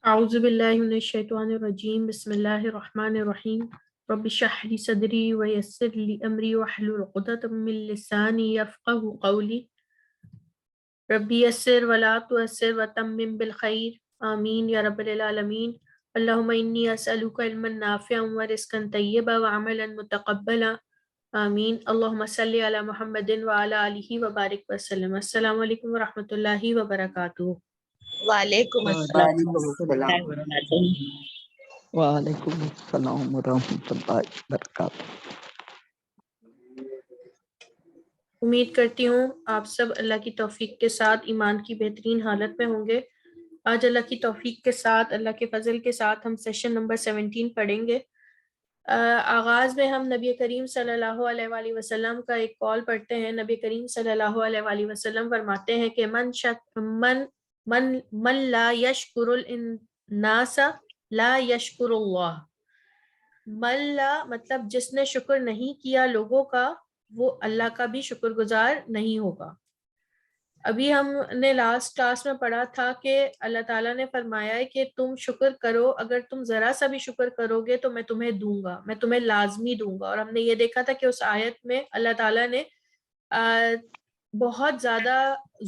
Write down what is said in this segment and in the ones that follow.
أعوذ بالله من الشيطان الرجيم بسم الله الرحمن الرحيم رب اشرح لي صدري ويسر لي أمري واحلل عقدة من لساني يفقهوا قولي ربي يسر ولا تؤسر وتمم بالخير آمين يا رب العالمين اللهم إني أسألك علما نافعا ورزقا طيبا وعملا متقبلا آمين اللهم صل على محمد وعلى آله وبارك وسلم السلام عليكم ورحمة الله وبركاته. وعلیکم السلام وعلیکم ورحمۃ السلام اللہ وبرکاتہ۔ وعلیکم السلام ورحمۃ اللہ وبرکاتہ۔ امید کرتی ہوں آپ سب اللہ کی توفیق کے ساتھ ایمان کی بہترین حالت میں ہوں گے۔ آج اللہ کی توفیق کے ساتھ، اللہ کے فضل کے ساتھ ہم سیشن نمبر 17 پڑھیں گے۔ آغاز میں ہم نبی کریم صلی اللہ علیہ وآلہ وسلم کا ایک قول پڑھتے ہیں۔ نبی کریم صلی اللہ علیہ وآلہ وسلم فرماتے ہیں کہ من لا یشکر الناس لا یشکر اللہ۔ من لا مطلب جس نے شکر نہیں کیا لوگوں کا، وہ اللہ کا بھی شکر گزار نہیں ہوگا۔ ابھی ہم نے لاسٹ کلاس میں پڑھا تھا کہ اللہ تعالیٰ نے فرمایا ہے کہ تم شکر کرو، اگر تم ذرا سا بھی شکر کرو گے تو میں تمہیں دوں گا، میں تمہیں لازمی دوں گا۔ اور ہم نے یہ دیکھا تھا کہ اس آیت میں اللہ تعالیٰ نے بہت زیادہ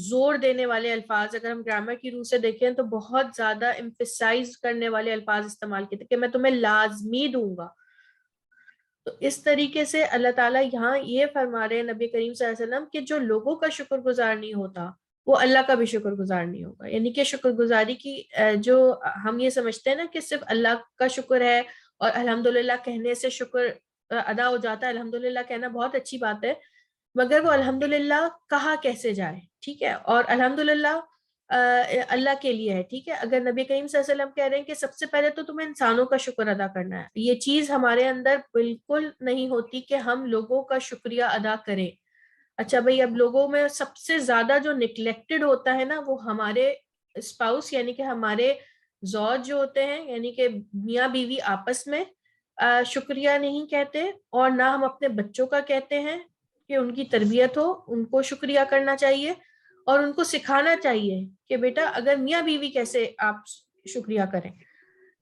زور دینے والے الفاظ، اگر ہم گرامر کی روح سے دیکھیں تو بہت زیادہ ایمفیسائز کرنے والے الفاظ استعمال کیے تھے کہ میں تمہیں لازمی دوں گا۔ تو اس طریقے سے اللہ تعالیٰ یہاں یہ فرما رہے ہیں نبی کریم صلی اللہ علیہ وسلم کہ جو لوگوں کا شکر گزار نہیں ہوتا وہ اللہ کا بھی شکر گزار نہیں ہوگا۔ یعنی کہ شکر گزاری کی جو ہم یہ سمجھتے ہیں نا کہ صرف اللہ کا شکر ہے اور الحمدللہ کہنے سے شکر ادا ہو جاتا ہے، الحمدللہ کہنا بہت اچھی بات ہے، مگر وہ الحمدللہ کہا کیسے جائے، ٹھیک ہے؟ اور الحمدللہ اللہ کے لیے ہے، ٹھیک ہے؟ اگر نبی کریم صلی اللہ علیہ وسلم کہہ رہے ہیں کہ سب سے پہلے تو تمہیں انسانوں کا شکر ادا کرنا ہے، یہ چیز ہمارے اندر بالکل نہیں ہوتی کہ ہم لوگوں کا شکریہ ادا کریں۔ اچھا بھائی، اب لوگوں میں سب سے زیادہ جو نگلیکٹڈ ہوتا ہے نا وہ ہمارے اسپاؤس یعنی کہ ہمارے زوج جو ہوتے ہیں، یعنی کہ میاں بیوی آپس میں شکریہ نہیں کہتے، اور نہ ہم اپنے بچوں کا کہتے ہیں کہ ان کی تربیت ہو، ان کو شکریہ کرنا چاہیے اور ان کو سکھانا چاہیے کہ بیٹا اگر میاں بیوی کیسے آپ شکریہ کریں۔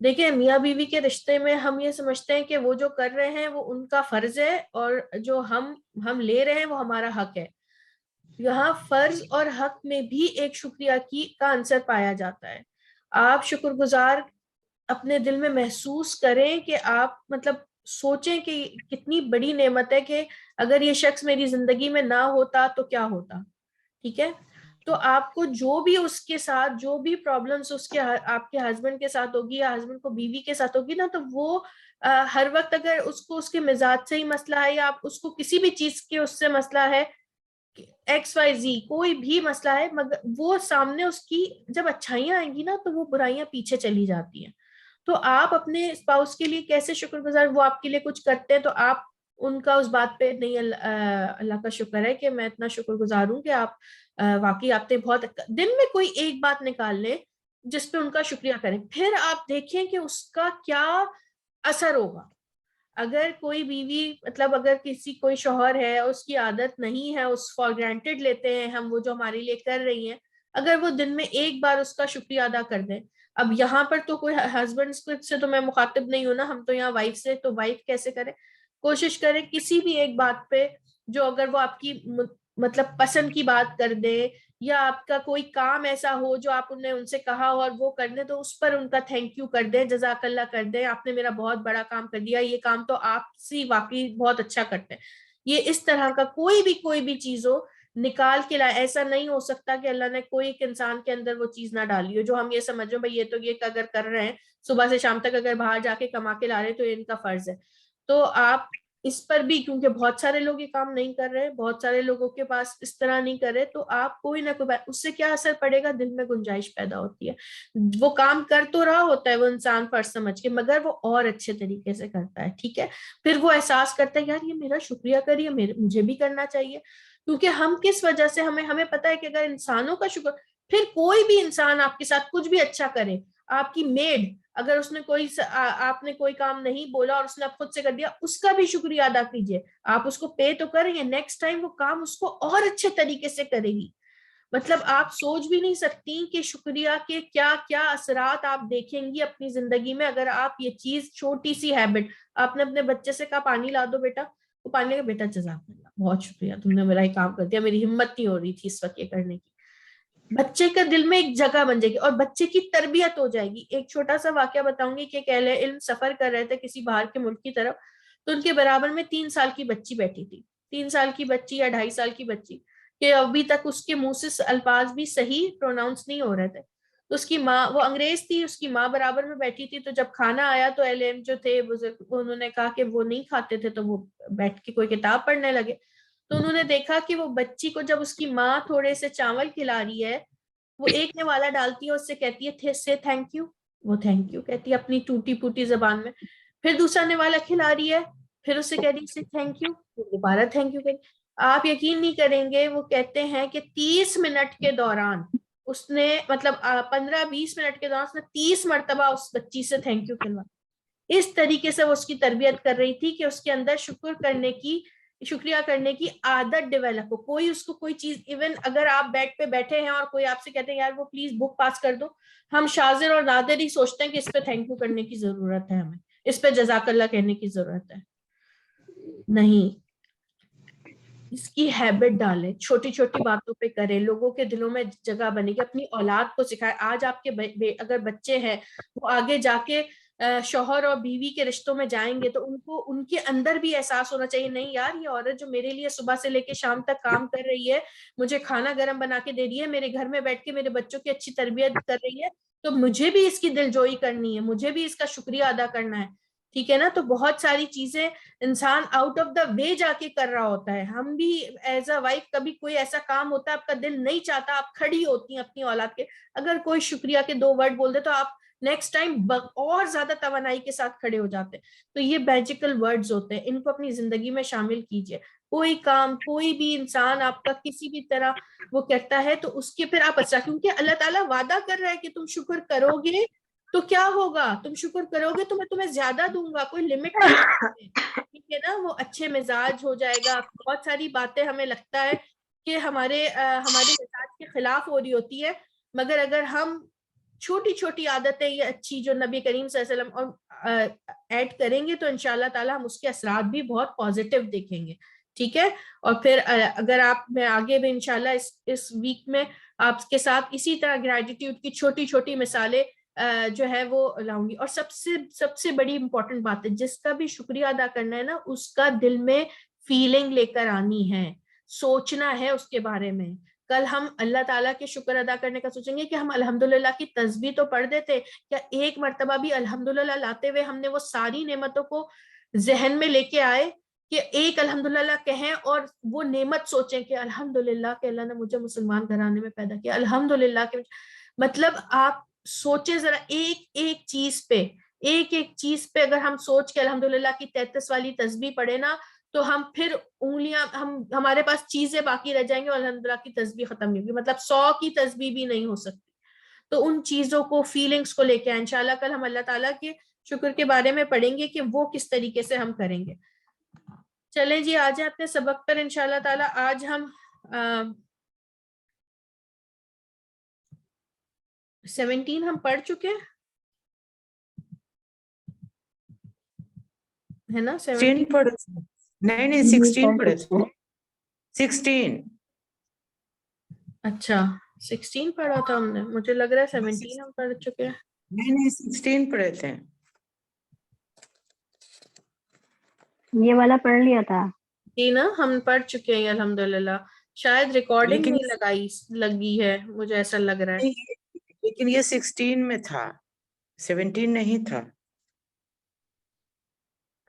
دیکھیں میاں بیوی کے رشتے میں ہم یہ سمجھتے ہیں کہ وہ جو کر رہے ہیں وہ ان کا فرض ہے اور جو ہم لے رہے ہیں وہ ہمارا حق ہے۔ یہاں فرض اور حق میں بھی ایک شکریہ کا عنصر پایا جاتا ہے۔ آپ شکر گزار اپنے دل میں محسوس کریں کہ آپ مطلب سوچیں کہ کتنی بڑی نعمت ہے کہ اگر یہ شخص میری زندگی میں نہ ہوتا تو کیا ہوتا، ٹھیک ہے؟ تو آپ کو جو بھی اس کے ساتھ جو بھی پرابلمس اس کے آپ کے ہسبینڈ کے ساتھ ہوگی یا ہسبینڈ کو بیوی کے ساتھ ہوگی نا، تو وہ ہر وقت اگر اس کو اس کے مزاج سے ہی مسئلہ ہے یا آپ اس کو کسی بھی چیز کے اس سے مسئلہ ہے XYZ کوئی بھی مسئلہ ہے، مگر وہ سامنے اس کی جب اچھائیاں آئیں گی نا تو وہ برائیاں پیچھے چلی جاتی ہیں۔ تو آپ اپنے اسپاؤس کے لیے کیسے شکر گزار، وہ آپ کے لیے کچھ کرتے ہیں تو آپ ان کا اس بات پہ نہیں اللہ کا شکر ہے کہ میں اتنا شکر گزار ہوں کہ آپ واقعی آپ نے بہت دن میں کوئی ایک بات نکال لیں جس پہ ان کا شکریہ کریں، پھر آپ دیکھیں کہ اس کا کیا اثر ہوگا۔ اگر کوئی بیوی مطلب اگر کسی کوئی شوہر ہے اس کی عادت نہیں ہے، اس فار گرانٹیڈ لیتے ہیں ہم وہ جو ہمارے لیے کر رہی ہیں، اگر وہ دن میں ایک بار اس کا شکریہ ادا کر دیں۔ اب یہاں پر تو کوئی ہسبینڈ سے تو میں مخاطب نہیں ہوں نا، ہم تو یہاں وائف سے، تو وائف کیسے کرے، کوشش کرے کسی بھی ایک بات پہ جو اگر وہ آپ کی مطلب پسند کی بات کر دے یا آپ کا کوئی کام ایسا ہو جو آپ نے ان سے کہا اور وہ کر دیں تو اس پر ان کا تھینک یو کر دیں، جزاک اللہ کر دیں، آپ نے میرا بہت بڑا کام کر دیا، یہ کام تو آپ سے واقعی بہت اچھا کرتے ہیں۔ یہ اس طرح کا کوئی بھی چیز ہو نکال کے لائے، ایسا نہیں ہو سکتا کہ اللہ نے کوئی ایک انسان کے اندر وہ چیز نہ ڈالی ہو جو ہم یہ سمجھو بھائی یہ تو یہ اگر کر رہے ہیں صبح سے شام تک اگر باہر جا کے کما کے لا رہے تو یہ ان کا فرض ہے۔ تو آپ اس پر بھی، کیونکہ بہت سارے لوگ یہ کام نہیں کر رہے، بہت سارے لوگوں کے پاس اس طرح نہیں کر رہے، تو آپ کوئی نہ کوئی بات، اس سے کیا اثر پڑے گا، دل میں گنجائش پیدا ہوتی ہے۔ وہ کام کر تو رہا ہوتا ہے وہ انسان فرض سمجھ کے، مگر وہ اور اچھے طریقے سے کرتا ہے، ٹھیک ہے؟ پھر وہ احساس کرتا ہے یار یہ میرا شکریہ کریے، مجھے بھی کرنا چاہیے، کیونکہ ہم کس وجہ سے ہمیں پتا ہے کہ اگر انسانوں کا شکر، پھر کوئی بھی انسان آپ کے ساتھ کچھ بھی اچھا کرے، آپ کی میڈ اگر اس نے آپ نے کوئی کام نہیں بولا اور اس نے خود سے کر دیا، اس کا بھی شکریہ ادا کیجئے، آپ اس کو پے تو کریں گے، نیکسٹ ٹائم وہ کام اس کو اور اچھے طریقے سے کرے گی۔ مطلب آپ سوچ بھی نہیں سکتی کہ شکریہ کے کیا کیا اثرات آپ دیکھیں گی اپنی زندگی میں اگر آپ یہ چیز چھوٹی سی ہیبٹ. آپ نے اپنے بچے سے کہا پانی لا دو بیٹا, وہ پانی کا بیٹا جزاک اللہ بہت شکریہ تم نے میرا ہی کام کر دیا, میری ہمت نہیں ہو رہی تھی اس وقت یہ کرنے کی. بچے کے دل میں ایک جگہ بن جائے گی اور بچے کی تربیت ہو جائے گی. ایک چھوٹا سا واقعہ بتاؤں گی کہ ایک اہل علم سفر کر رہے تھے کسی باہر کے ملک کی طرف, تو ان کے برابر میں 3 سال کی بچی بیٹھی تھی, 3 سال کی بچی یا 2.5 سال کی بچی, کہ ابھی تک اس کے منہ سے الفاظ بھی صحیح پروناؤنس نہیں ہو رہے تھے. تو اس کی ماں, وہ انگریز تھی, اس کی ماں برابر میں بیٹھی تھی. تو جب کھانا آیا تو اہل علم جو تھے بزرگ, انہوں نے کہا کہ وہ نہیں کھاتے تھے, تو وہ بیٹھ کے کوئی کتاب پڑھنے لگے. تو انہوں نے دیکھا کہ وہ بچی کو جب اس کی ماں تھوڑے سے چاول کھلا رہی ہے, وہ ایک نوالا ڈالتی ہے, اس سے کہتی ہے سے تھینک یو, وہ تھینک یو کہتی ہے اپنی ٹوٹی پوٹی زبان میں. پھر دوسرا نوالا کھلا رہی ہے, پھر اس سے کہہ رہی ہے تھینک یو, وہ دوبارہ تھینک یو کہتی. آپ یقین نہیں کریں گے, وہ کہتے ہیں کہ 30 منٹ کے دوران اس نے, مطلب 15-20 منٹ کے دوران اس نے 30 مرتبہ اس بچی سے تھینک یو کہلوا. اس طریقے سے وہ اس کی تربیت کر رہی تھی کہ اس کے اندر شکریہ کرنے کی عادت ڈیولپ ہو. کوئی اس کو کوئی چیز, ایون اگر آپ بیڈ پہ بیٹھے ہیں اور کوئی آپ سے کہتے ہیں یار وہ پلیز بک پاس کر دو, ہم شاذر اور نادر ہی سوچتے ہیں کہ اس پہ تھینک یو کرنے کی ضرورت ہے, ہمیں اس پہ جزاک اللہ کہنے کی ضرورت ہے. نہیں, اس کی ہیبٹ ڈالے, چھوٹی چھوٹی باتوں پہ کرے, لوگوں کے دلوں میں جگہ بنے گی, اپنی اولاد کو سکھائے. آج آپ کے اگر بچے ہیں وہ آگے جا کے شوہر اور بیوی کے رشتوں میں جائیں گے تو ان کے اندر بھی احساس ہونا چاہیے, نہیں یار یہ عورت جو میرے لیے صبح سے لے کے شام تک کام کر رہی ہے, مجھے کھانا گرم بنا کے دے رہی ہے, میرے گھر میں بیٹھ کے میرے بچوں کی اچھی تربیت کر رہی ہے, تو مجھے بھی اس کی دلجوئی کرنی ہے, مجھے بھی اس کا شکریہ ادا کرنا ہے. ٹھیک ہے نا. تو بہت ساری چیزیں انسان آؤٹ آف دا وے جا کے کر رہا ہوتا ہے. ہم بھی ایز اے وائف کبھی کوئی ایسا کام ہوتا ہے آپ کا دل نہیں چاہتا, آپ کھڑی ہوتی ہیں اپنی اولاد کے, اگر کوئی شکریہ کے 2 ورڈ بول دے تو آپ نیکسٹ ٹائم اور زیادہ توانائی کے ساتھ کھڑے ہو جاتے ہیں. تو یہ میجیکل ورڈز ہوتے ہیں, ان کو اپنی زندگی میں شامل کیجئے. کوئی کام, کوئی بھی انسان آپ کا کسی بھی طرح وہ کرتا ہے تو اس کے پھر آپ اثر, کیونکہ اللہ تعالیٰ وعدہ کر رہا ہے کہ تم شکر کرو گے تو کیا ہوگا, تم شکر کرو گے تو میں تمہیں زیادہ دوں گا, کوئی لمٹ نہیں ہے. ٹھیک ہے نا. وہ اچھے مزاج ہو جائے گا. بہت ساری باتیں ہمیں لگتا ہے کہ ہمارے مزاج کے خلاف ہو رہی ہوتی ہے, مگر اگر ہم چھوٹی چھوٹی عادتیں یہ اچھی جو نبی کریم صلی اللہ علیہ وسلم ایڈ کریں گے تو انشاءاللہ تعالی ہم اس کے اثرات بھی بہت پازیٹیو دیکھیں گے. ٹھیک ہے. اور پھر اگر آپ, میں آگے بھی انشاءاللہ اس ویک میں آپ کے ساتھ اسی طرح گریٹیٹیوڈ کی چھوٹی چھوٹی مثالیں جو ہے وہ لاؤں گی. اور سب سے بڑی امپورٹنٹ بات ہے, جس کا بھی شکریہ ادا کرنا ہے نا, اس کا دل میں فیلنگ لے کر آنی ہے, سوچنا ہے اس کے بارے میں. کل ہم اللہ تعالیٰ کے شکر ادا کرنے کا سوچیں گے کہ ہم الحمدللہ کی تسبیح تو پڑھ دیتے, کیا ایک مرتبہ بھی الحمدللہ لاتے ہوئے ہم نے وہ ساری نعمتوں کو ذہن میں لے کے آئے کہ ایک الحمدللہ کہیں اور وہ نعمت سوچیں کہ الحمدللہ کہ اللہ نے مجھے مسلمان گھرانے میں پیدا کیا, الحمدللہ کہ مطلب آپ سوچیں ذرا ایک چیز پہ اگر ہم سوچ کے الحمدللہ کی 33 والی تسبیح پڑھے نا, تو ہم پھر انگلیاں, ہمارے پاس چیزیں باقی رہ جائیں گے اور الحمدللہ کی تسبیح ختم نہیں ہوگی, مطلب 100 کی تسبیح بھی نہیں ہو سکتی. تو ان چیزوں کو, فیلنگز کو لے کے انشاءاللہ کل ہم اللہ تعالیٰ کے شکر کے بارے میں پڑھیں گے کہ وہ کس طریقے سے ہم کریں گے. چلیں جی, آج اپنے سبق پر انشاءاللہ تعالیٰ. آج ہم 17 ہم پڑھ چکے ہے نا. 16 پڑھے, نہیں 16 پڑھے, 16. اچھا 16 پڑھا تھا ہم نے, مجھے لگ رہا ہے 17 ہم پڑھ چکے ہیں. نہیں 16 پڑھے تھے. یہ والا پڑھ لیا تھا جی نا, ہم پڑھ چکے ہیں الحمدللہ. شاید ریکارڈنگ نہیں لگی ہے, مجھے ایسا لگ رہا ہے. لیکن یہ 16 میں تھا, 17 نہیں تھا.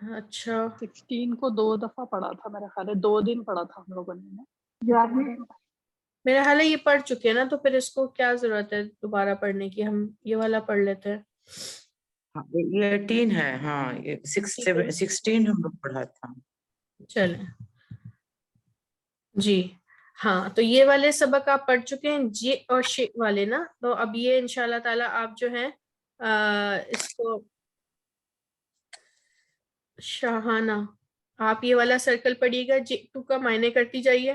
اچھا 16 کو 2 دفعہ پڑھا تھا میرا خیال ہے, 2 دن پڑھا تھا ہم لوگوں نے. جو آپ نے میرا حال ہے یہ پڑھ چکے ہیں نا, تو پھر اس کو کیا ضرورت ہے دوبارہ پڑھنے کی, ہم یہ والا پڑھ لیتے ہیں. یہ 18 ہے. ہاں 16 ہم لوگ پڑھا تھا. چلیں جی. ہاں تو یہ والے سبق آپ پڑھ چکے ہیں جی اور شی والے نا. تو اب یہ انشاءاللہ تعالیٰ آپ جو ہیں اس کو شاہانہ, آپ یہ والا سرکل پڑھیے گا, جی 2 کا معنی کرتی جائیے.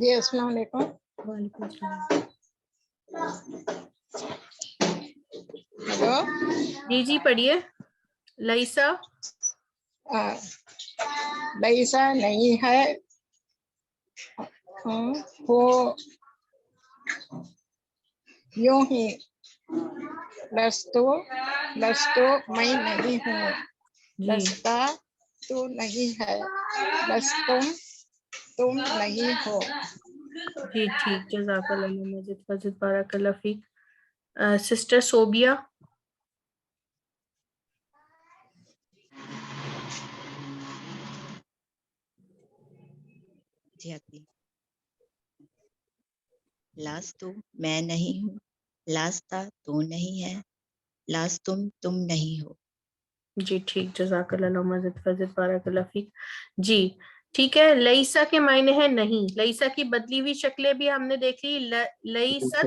جی السلام علیکم. وعلیکم السلام. ہلو. جی پڑھیے. لیسا لیسا نہیں ہے. وہ یوں ہی. لستو میں نہیں ہوں. جی لستا تو نہیں ہے. لستم تم نہیں ہو. جی ٹھیک. جزاک اللہ مجید فضل بارک اللہ فیک. سسٹر صوبیہ. جی آتی. لستو میں نہیں ہوں. لاستا تو نہیں ہے. لاستم تم نہیں ہو. جی ٹھیک. جزاک اللہ مجید فضل بارک اللہ فیک. جی ٹھیک ہے. لیسا کے معنی ہے نہیں. لیسا کی بدلی ہوئی شکلیں بھی ہم نے دیکھ لی. لیست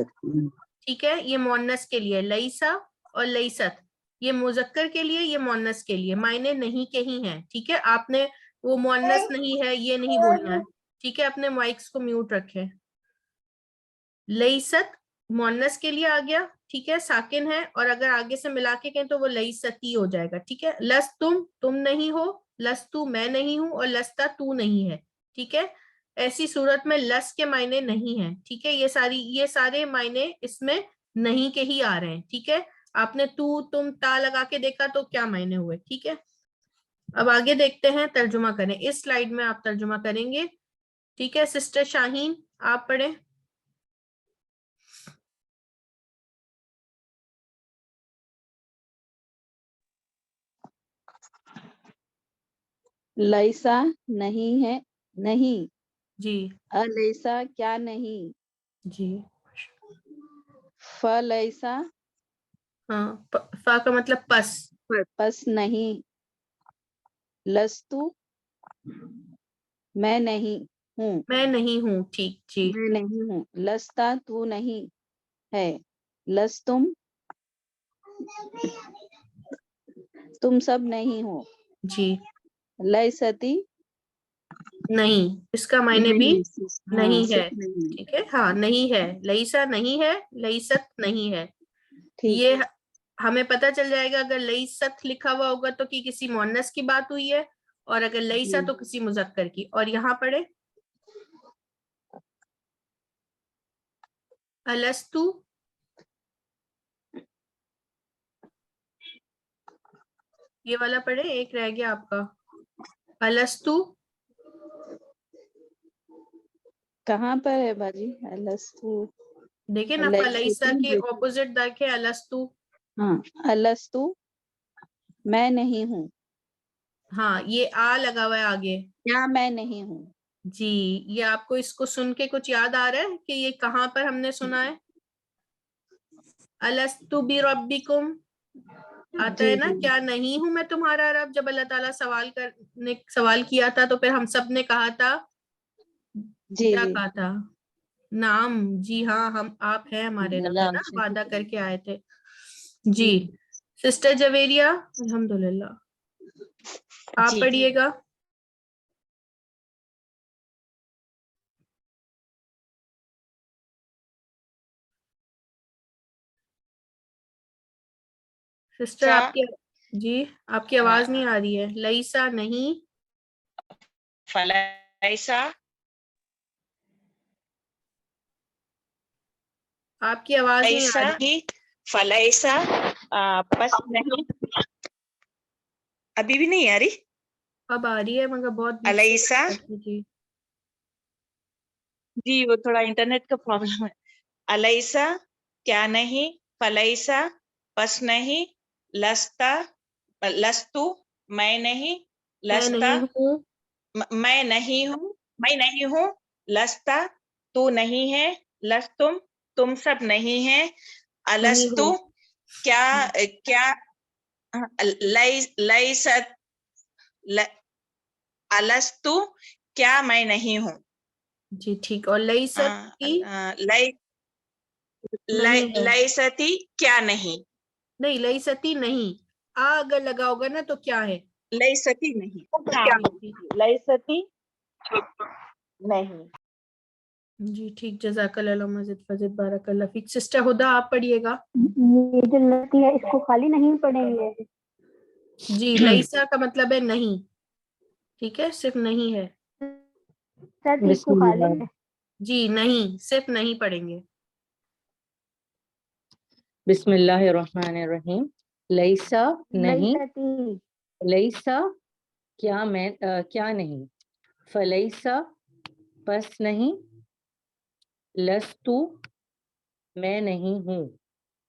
ٹھیک ہے یہ مؤنث کے لیے. لیسا اور لیست یہ مذکر کے لیے یہ مؤنث کے لیے. معنی نہیں کے ہی ہیں. ٹھیک ہے آپ نے وہ مؤنث نہیں ہے یہ نہیں بولنا ہے. ٹھیک ہے اپنے مائکس کو میوٹ رکھیں. لیست مؤنث کے لیے آ گیا. ٹھیک ہے ساکن ہے اور اگر آگے سے ملا کے کہیں تو وہ لیستی ہو جائے گا. ٹھیک ہے. لستم تم نہیں ہو. لستو میں نہیں ہوں. اور لستا تو نہیں ہے. ٹھیک ہے ایسی صورت میں لس کے معنی نہیں ہیں. ٹھیک ہے یہ سارے معنی اس میں نہیں کے ہی آ رہے ہیں. ٹھیک ہے آپ نے تو تم تا لگا کے دیکھا تو کیا معنی ہوئے. ٹھیک ہے اب آگے دیکھتے ہیں. ترجمہ کریں. اس سلائیڈ میں آپ ترجمہ کریں گے. ٹھیک ہے سسٹر شاہین آپ پڑھیں. لیسا نہیں ہے نہیں. جی الیسا کیا نہیں. جی فلیسا ہاں فا کا مطلب پس. پس نہیں. لستو میں نہیں ہوں. میں نہیں ہوں. ٹھیک جی میں نہیں ہوں. لستا تو نہیں ہے. لستم تم سب نہیں ہو. جی لیستی نہیں اس کا معنی بھی نہیں ہے. صرف نہیں. ٹھیک ہے ہاں نہیں ہے. لیسا نہیں ہے. لیست نہیں ہے. ٹھیک یہ ہمیں پتہ چل جائے گا اگر لیست لکھا ہوا ہوگا تو کہ کسی مؤنث کی بات ہوئی ہے اور اگر لیسا تو کسی مذکر کی. اور یہاں پڑھے الستو یہ والا پڑھے. ایک رہ گیا آپ کا. الستو کہاں پر ہے باجی. الستو دیکھیں نا فلیسا کے اپوزٹ دیکھیں الستو. ہاں الستو میں نہیں ہوں. ہاں یہ آ لگا ہوا ہے آگے. کیا میں نہیں ہوں. جی یہ آپ کو اس کو سن کے کچھ یاد آ رہا ہے کہ یہ کہاں پر ہم نے سنا ہے. الستو بربکم آتا ہے نا کیا نہیں ہوں میں تمہارا رب. جب اللہ تعالیٰ سوال کیا تھا تو پھر ہم سب نے کہا تھا کیا کہا تھا. نام جی ہاں ہم آپ ہیں ہمارے رب ہے نا. وعدہ کر کے آئے تھے. جی سسٹر جویریہ الحمدللہ آپ پڑھیے گا. سسٹر آپ کی جی آپ کی آواز نہیں آ رہی ہے. لیسا نہیں. فلیسا آپ کی آواز نہیں آ رہی. فلیسا پس نہیں. ابھی بھی نہیں آ رہی. اب آ رہی ہے مگر بہت بیچ الیسا سے. جی وہ تھوڑا انٹرنیٹ کا پرابلم ہے. الیسا کیا نہیں. فلیسا پس نہیں. لستا لستو میں نہیں. میں لستا نہیں ہوں. میں نہیں ہوں. لستا تو نہیں ہے. لستم تم سب نہیں ہیں. نہیں الستو ہو. کیا لیست الستو کیا میں نہیں ہوں. جی ٹھیک. اور لیست کی نہیں ہے. لیستی کیا نہیں. نہیں لیستی نہیں. آ اگر لگا ہوگا نا تو کیا ہے. لیستی نہیں. ہاں لیستی نہیں. جی ٹھیک، جزاک اللہ مزید فضید، بارک اللہ فیک. سسٹر ہدا آپ پڑھیے گا. یہ جو لتی ہے اس کو خالی نہیں پڑھیں گے؟ جی لیسا کا مطلب ہے نہیں، ٹھیک ہے، صرف نہیں ہے. سر اس کو خالی ہے. جی نہیں، صرف نہیں پڑھیں گے. بسم اللہ الرحمن الرحیم. لیسا نہیں، لیستی لیسا کیا میں کیا نہیں، فلیسا پس نہیں، لستو میں نہیں ہوں،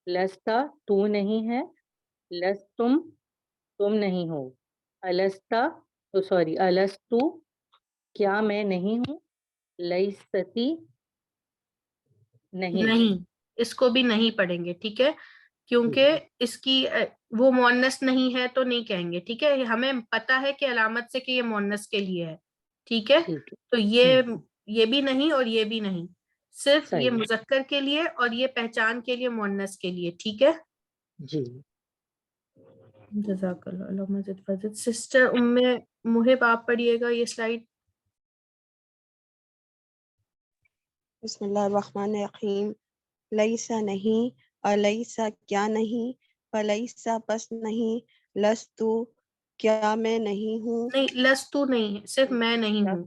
لستا تو نہیں ہے، لستم تم نہیں ہو، الستا تو سوری الستو کیا میں نہیں ہوں، لیستی نہیں. نہیں، اس کو بھی نہیں پڑھیں گے، ٹھیک ہے، کیونکہ اس کی وہ مؤنث نہیں ہے تو نہیں کہیں گے، ٹھیک ہے. ہمیں پتا ہے کہ علامت سے کہ یہ مؤنث کے لیے ہے، ٹھیک ہے. ٹھیک ہے، تو یہ بھی نہیں اور یہ بھی نہیں، صرف یہ صحیح مذکر کے لیے اور یہ پہچان کے لیے مؤنث کے لیے، ٹھیک ہے. جی. جزاک اللہ اللہ مزید فضید. سسٹر ام محب آپ پڑھیے گا یہ سلائیڈ. بسم اللہ الرحمن الرحیم. لیسا نہیں، الیسا کیا نہیں، فلیسا پس نہیں، لستو کیا میں نہیں ہوں، نہیں، لستو نہیں ہے، صرف میں نہیں ہوں.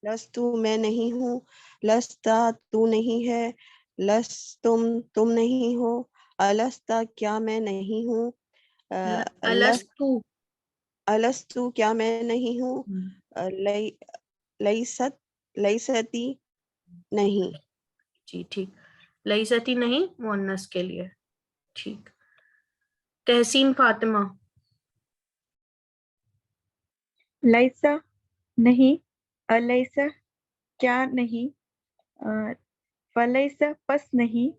لستو میں نہیں ہوں، لستا تو نہیں ہے، لستم تم نہیں ہو، الستا کیا میں نہیں ہوں، الستو الستو کیا میں نہیں ہوں، لیست لیستی نہیں. جی ٹھیک، لیستی نہیں مؤنث کے لیے، ٹھیک. تحسین فاطمہ. لیسا نہیں، الیسا کیا نہیں، فلیسا پس نہیں،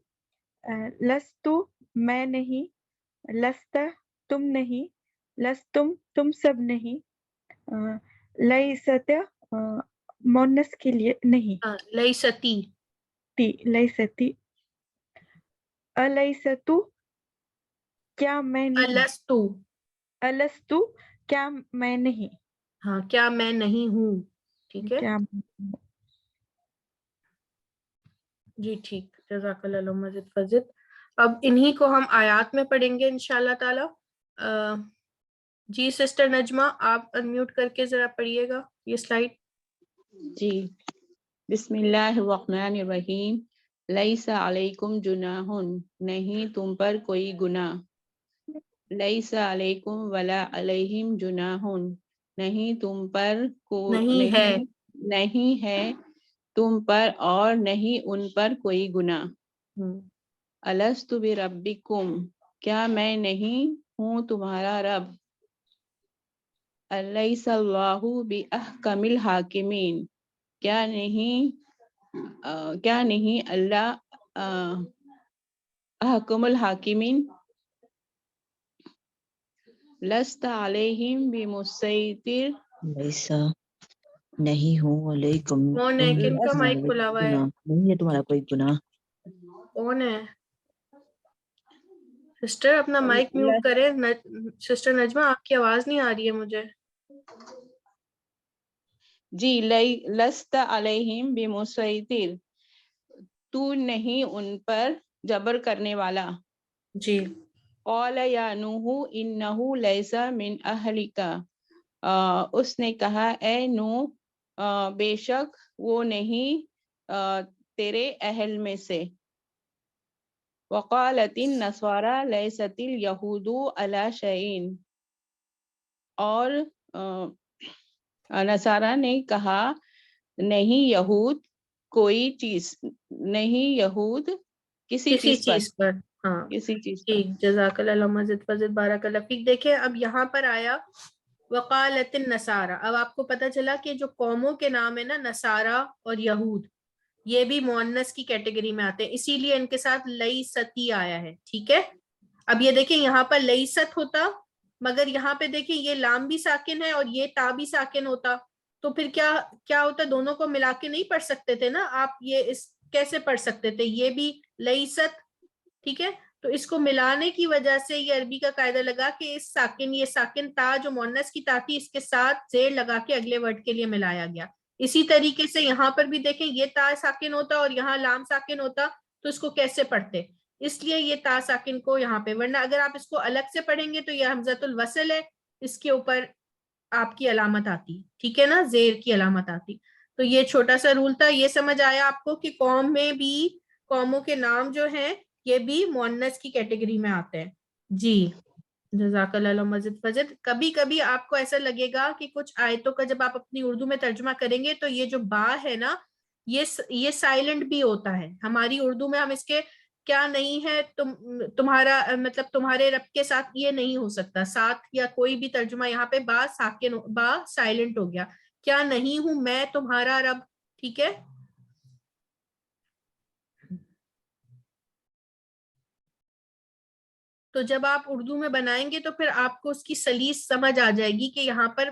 لستو میں نہیں، لستا تم نہیں، لستم تم سب نہیں، لیستا مونس کے لیے نہیں، لیستی لیستی، الیستو کیا میں نہیں، الستو الستو کیا میں نہیں، ہاں کیا میں نہیں ہوں، ٹھیک ہے. کیا جی ٹھیک، جزاک اللہ مزید فضید. اب انہی کو ہم آیات میں پڑھیں گے انشاءاللہ تعالی. جی سسٹر نجمہ آپ انمیوٹ کر کے ذرا پڑھیے گا یہ سلائیڈ. جی بسم اللہ الرحمن الرحیم. لیس علیکم جناح نہیں تم پر کوئی گناہ، لیس علیکم ولا علیہم جناح نہیں تم پر نہیں ہے تم پر اور نہیں ان پر کوئی گناہ. الست بربکم کیا میں نہیں ہوں تمہارا رب، الیس اللہ باحکم الحاکمین کیا نہیں اللہ احکم الحاکمین، لست علیہم بمسیطر لیسا نہیں ہوں علیکم کون ہے، کن کا مائک کھلا ہوا ہے، نہیں ہے تمہارا کوئی گناہ. کون ہے سسٹر؟ اپنا مائک میوٹ کرے. سسٹر نجمہ آپ کی آواز نہیں آ رہی ہے مجھے. جی لست علیہم بمسیطر تو نہیں ان پر جبر کرنے والا. جی. قال یا نوح انہ لیس من اہلک اس نے کہا اے نوح بے شک وہ نہیں تیرے اہل میں سے. وقالت النصارى لیست الیہود علی شیء اور نصارہ نے کہا نہیں یہود کوئی چیز نہیں، یہود کسی چیز پر. ہاں کسی چیز پر. ٹھیک، جزاک اللہ مزید فضید، بارک اللہ فیک. دیکھیں اب یہاں پر آیا وقالت النصارى. اب آپ کو پتا چلا کہ جو قوموں کے نام ہے نا نصارہ اور یہود، یہ بھی مؤنث کی کیٹیگری میں آتے ہیں، اسی لیے ان کے ساتھ لیستی آیا ہے، ٹھیک ہے. اب یہ دیکھیں یہاں پر لیست ہوتا، مگر یہاں پہ دیکھیں یہ لام بھی ساکن ہے اور یہ تا بھی ساکن ہوتا، تو پھر کیا ہوتا، دونوں کو ملا کے نہیں پڑھ سکتے تھے نا آپ. یہ کیسے پڑھ سکتے تھے، یہ بھی لیست، ٹھیک ہے. تو اس کو ملانے کی وجہ سے یہ عربی کا قاعدہ لگا کہ یہ ساکن تا جو مؤنث کی تا تھی اس کے ساتھ زیر لگا کے اگلے ورڈ کے لیے ملایا گیا. اسی طریقے سے یہاں پر بھی دیکھیں یہ تا ساکن ہوتا اور یہاں لام ساکن ہوتا تو اس کو کیسے پڑھتے؟ اس لیے یہ تا ساکن کو یہاں پہ، ورنہ اگر آپ اس کو الگ سے پڑھیں گے تو یہ حمزۃ الوصل ہے، اس کے اوپر آپ کی علامت آتی، ٹھیک ہے نا، زیر کی علامت آتی. تو یہ چھوٹا سا رول تھا. یہ سمجھ آیا آپ کو کہ قوم میں بھی قوموں کے نام جو ہیں یہ بھی مؤنث کی کیٹیگری میں آتے ہیں. جی جزاک اللہ مزید فضل. کبھی کبھی آپ کو ایسا لگے گا کہ کچھ آیتوں کا جب آپ اپنی اردو میں ترجمہ کریں گے تو یہ جو با ہے نا یہ سائلنٹ بھی ہوتا ہے. ہماری اردو میں ہم اس کے کیا نہیں ہے تمہارا مطلب تمہارے رب کے ساتھ یہ نہیں ہو سکتا، ساتھ یا کوئی بھی ترجمہ یہاں پہ با ساکن با سائلنٹ ہو گیا، کیا نہیں ہوں میں تمہارا رب، ٹھیک ہے. تو جب آپ اردو میں بنائیں گے تو پھر آپ کو اس کی سلیس سمجھ آ جائے گی کہ یہاں پر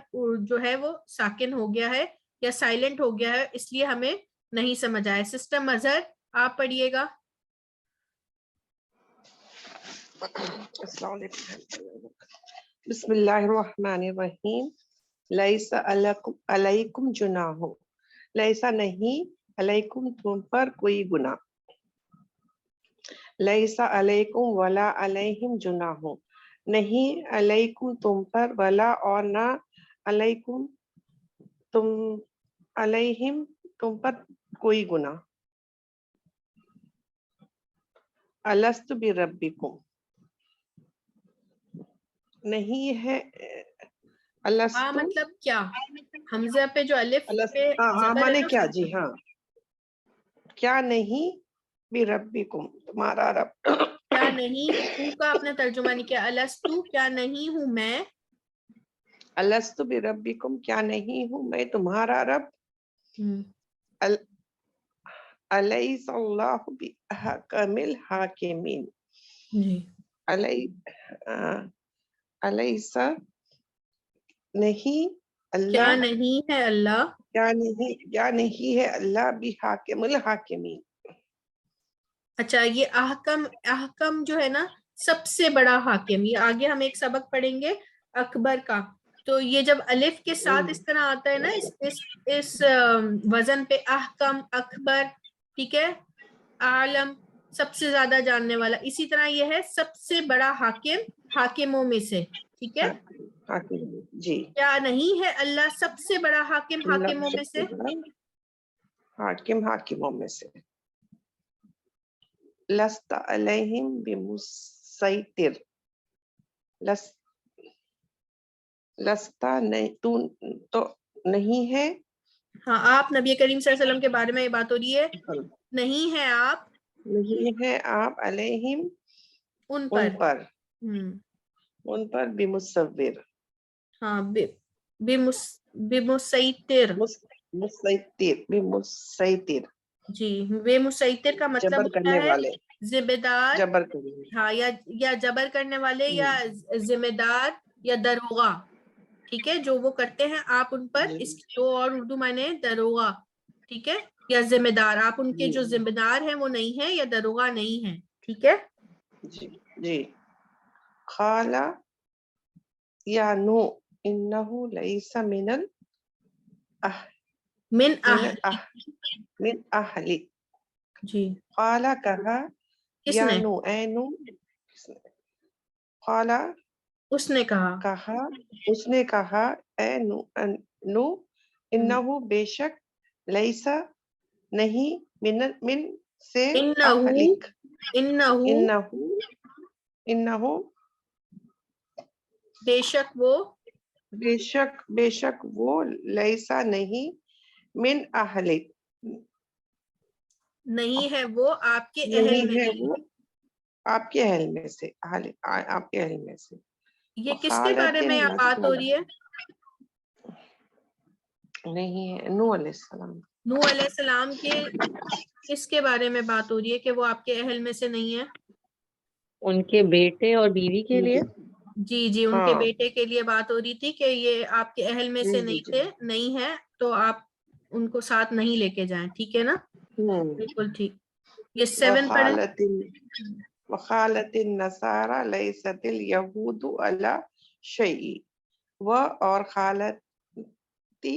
جو ہے وہ ساکن ہو گیا ہے یا سائلنٹ ہو گیا ہے، اس لیے ہمیں نہیں سمجھ آیا. سسٹم اظہر آپ پڑھیے گا. السلام علیکم. بسم اللہ الرحمن الرحیم. لیس علیکم جناح، لیسا نہیں علیکم تم پر کوئی گناہ. لیسا علیکم ولا علیہم جناح، نہیں علیکم تم پر، ولا اور نہ علیکم تم علیہم تم پر کوئی گناہ. الست بربکم، نہیں ہے ہاں مطلب کیا حمزہ پہ جو الف پہ ہاں زبر ہے مانے نا، کیا؟ جی ہاں، کیا نہیں بربکم تمہارا رب. کیا نہیں ہوں کا اپنا ترجمہ نہیں کیا. الستو کیا نہیں ہوں میں، الست بربکم کیا نہیں ہوں میں تمہارا رب. الیس اللہ باحکم الحاکمین. الیس نہیں اللہ، کیا نہیں ہے اللہ، کیا نہیں ہے اللہ بحاکم الحاکمین. اچھا یہ احکم جو ہے نا سب سے بڑا حاکم، یہ آگے ہم ایک سبق پڑھیں گے اکبر کا. تو یہ جب الف کے ساتھ اس طرح آتا ہے نا اس وزن پہ، احکم، اکبر، ٹھیک ہے، عالم سب سے زیادہ جاننے والا، اسی طرح یہ ہے سب سے بڑا حاکم حاکموں میں سے، ٹھیک ہے. جی کیا نہیں ہے اللہ سب سے بڑا حاکم حاکموں میں سے. حاکم حاکموں میں سے. لست علیہم بمسیطر، لستا نہیں تو نہیں ہے. ہاں آپ نبی کریم صلی اللہ علیہ وسلم کے بارے میں یہ بات ہو رہی ہے، نہیں ہے آپ، نہیں ہے آپ علیہم ان پر بمصور. ہاں بمسیطر، بمسیطر جی. بمسیطر کا مطلب جبر ہوتا کرنے ہے والے، ذمہ دار، جبر کرنے. ہاں یا جبر کرنے والے یا ذمہ دار یا دروغہ، ٹھیک ہے، جو وہ کرتے ہیں آپ ان پر. اس کی دو اور اردو معنی دروغہ، ٹھیک ہے، یا ذمہ دار. آپ ان کے جو ذمہ دار ہیں وہ نہیں ہیں یا دروغہ نہیں ہیں، ٹھیک ہے. جی جی. قال یا نو انہ لیس من اہلی. جی قال کہا، کس یا نے، نو اے نو. قال اس نے کہا، اس نے کہا، اے نو انہ بے شک، لیسا نہیں، من سے، اہلک انہ بے شک وہ، بے شک وہ، لیسا نہیں، من اہلک نہیں ہے وہ آپ کے اہل نہیں میں ہے سے. وہ آپ کے اہل میں سے، آپ کے اہل میں سے. یہ کس کے بارے میں آپ بات ہو رہی ہے؟ نہیں ہے، نوح علیہ السلام. نوح علیہ السلام کے کس کے بارے میں بات ہو رہی ہے کہ وہ آپ کے اہل میں سے نہیں ہے؟ ان کے بیٹے اور بیوی کے لیے. جی جی ان کے بیٹے کے لیے بات ہو رہی تھی کہ یہ آپ کے اہل میں سے نہیں تھے، نہیں ہے تو آپ ان کو ساتھ نہیں لے کے جائیں، ٹھیک ہے نا. بالکل ٹھیک. یہ 7 پڑھیں. وخالت النصارى ليست اليهود على شيء. وہ اور خالتی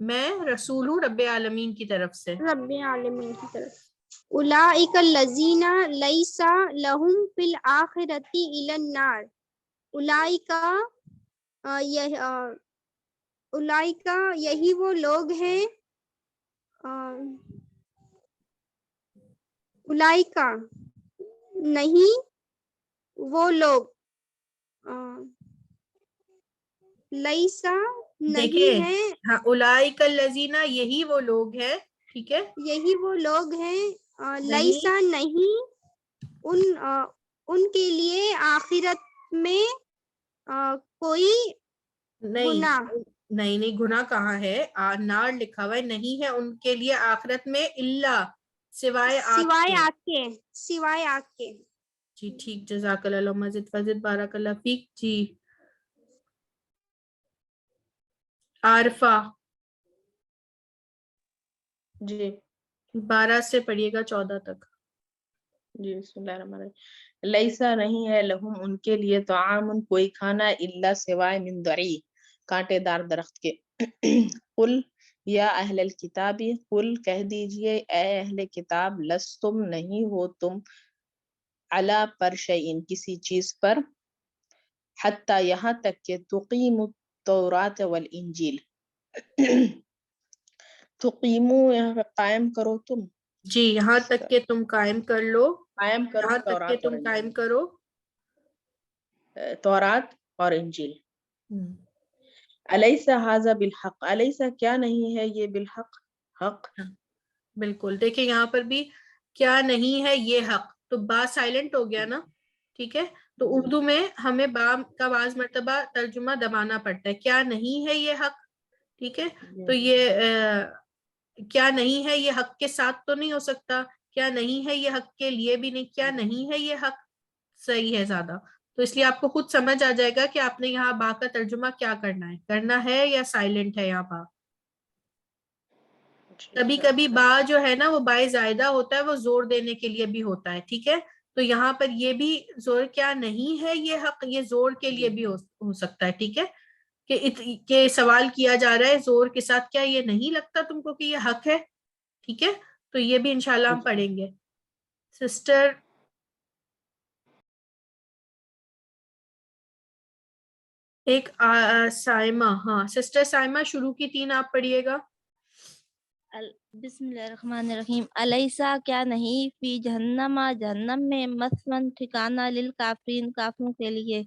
میں رسول ہوں رب عالمین کی طرف سے. رب عالمین کی طرف. اولئک الذین لیس لہم فی الآخرۃ الا النار. اولئک یہی وہ لوگ ہیں. اولئک نہیں وہ لوگ. لیسا نہیں دیکھیں ہے. ہاں اولئک الذین یہی وہ لوگ ہیں. ٹھیک ہے یہی وہ لوگ ہیں. نہیں لیسا نہیں ان کے لیے آخرت میں کوئی نہیں گناہ. نہیں گناہ کہاں ہے؟ نار لکھا ہوا ہے. نہیں ہے ان کے لیے آخرت میں الا سوائے سوائے آگ آگ کے. سوائے آگ کے. جی ٹھیک. جزاک اللہ مزید فضد بارک اللہ فیک. جی عارفہ جی 12 سے پڑھیے گا 14 تک. جی بسم اللہ الرحمن الرحیم. لیسا نہیں ہے لہم ان کے لیے طعام کوئی کھانا الا سوائے من ضریع کانٹے دار درخت کے. قل یا اہل الکتاب قل کہہ دیجئے اے اہل کتاب لستم نہیں ہو تم علی پر شیئن کسی چیز پر حتی یہاں تک کہ تقیموا التوراۃ والانجیل. تقیمو یہاں پہ قائم کرو تم. جی یہاں تک کہ تم قائم کر لو. قائم کرو یہاں تک کہ تورات اور تم قائم کرو تورات اور انجیل. الیس ھذا بالحق الیس کیا نہیں ہے یہ بالحق حق. بالکل. دیکھیں یہاں پر بھی کیا نہیں ہے یہ حق. تو با سائلنٹ ہو گیا نا. ٹھیک ہے تو اردو میں ہمیں با کا بعض مرتبہ ترجمہ دبانا پڑتا ہے. کیا نہیں ہے یہ حق. ٹھیک ہے تو یہ کیا نہیں ہے یہ حق کے ساتھ تو نہیں ہو سکتا. کیا نہیں ہے یہ حق کے لیے بھی نہیں. کیا نہیں ہے یہ حق صحیح ہے زیادہ. تو اس لیے آپ کو خود سمجھ آ جائے گا کہ آپ نے یہاں با کا ترجمہ کیا کرنا ہے یا سائلنٹ ہے یہاں با. کبھی کبھی با جو ہے نا وہ بائے زائدہ ہوتا ہے وہ زور دینے کے لیے بھی ہوتا ہے. ٹھیک ہے تو یہاں پر یہ بھی زور کیا نہیں ہے یہ حق یہ زور کے لیے بھی ہو سکتا ہے. ٹھیک ہے کہ سوال کیا جا رہا ہے زور کے ساتھ کیا یہ نہیں لگتا تم کو کہ یہ حق ہے. ٹھیک ہے تو یہ بھی انشاءاللہ ہم پڑھیں گے. سسٹر ایک سائمہ. ہاں سسٹر سائمہ شروع کی 3 آپ پڑھیے گا. بسم اللہ الرحمن الرحیم. الیسا کیا نہیں فی جہنم جہنم میں مثون ٹھکانہ للکافرین کافروں کے لیے.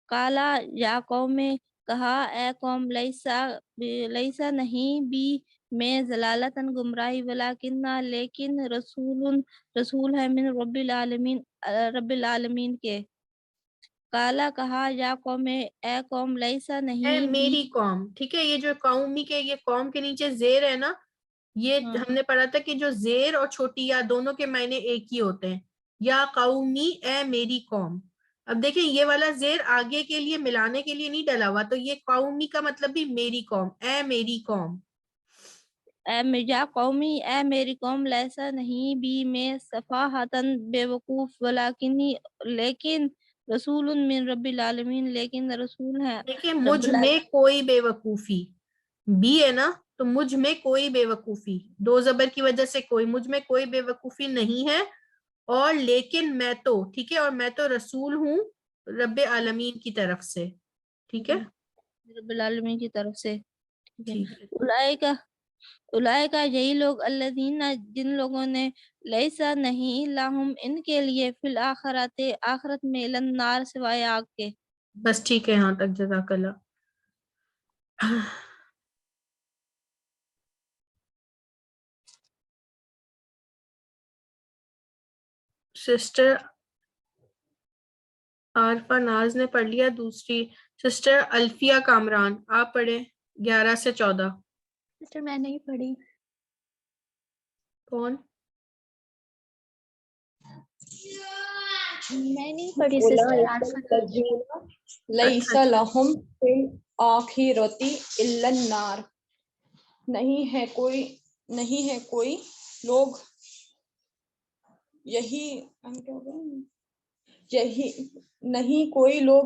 قالا یا قوم کہا اے قوم لیسا نہیں بھی میں ضلالتاً گمراہی ولیکن لیکن رسول ہے من رب العالمین کے. قالا کہا یا قوم اے قوم لیسا اے نہیں بھی. میری قوم. ٹھیک ہے یہ جو قومی کے یہ قوم کے نیچے زیر ہے نا یہ ہم نے پڑھا تھا کہ جو زیر اور چھوٹی یا دونوں کے معنی ایک ہی ہوتے ہیں. یا قومی اے میری قوم. اب دیکھیں یہ والا زیر آگے کے لیے ملانے کے لیے نہیں ڈلا ہوا تو یہ قومی کا مطلب بھی میری قوم. اے میری قوم. یا قومی اے میری قوم لیسا نہیں بھی میں صفاحتاً بے وقوف لیکن رسول من رب العالمین لیکن رسول ہے دیکھیں مجھ میں کوئی بے وقوفی بھی ہے نا تو مجھ میں کوئی بے وقوفی 2 زبر کی وجہ سے کوئی مجھ میں کوئی بے وقوفی نہیں ہے. اور لیکن میں تو ٹھیک ہے اور میں تو رسول ہوں رب عالمین کی طرف سے. ٹھیک ہے رب العالمین کی طرف سے. ٹھیک ہے اولئک یہی لوگ الذین جن لوگوں نے لیسا نہیں لہم ان کے لیے فی الآخرات آخرت میں الا النار سوائے آگ کے. بس ٹھیک ہے یہاں تک. جزاک اللہ. سسٹر عارفہ ناز نے پڑھ لیا. دوسری سسٹر الفیہ کامران آپ پڑھیں 11 سے 14. سسٹر میں نہیں پڑھی. کون؟ میں نہیں پڑھی سسٹر عارفہ. لیس لہم فی الآخرۃ الا النار. نہیں ہے کوئی لوگ یہی نہیں کوئی لوگ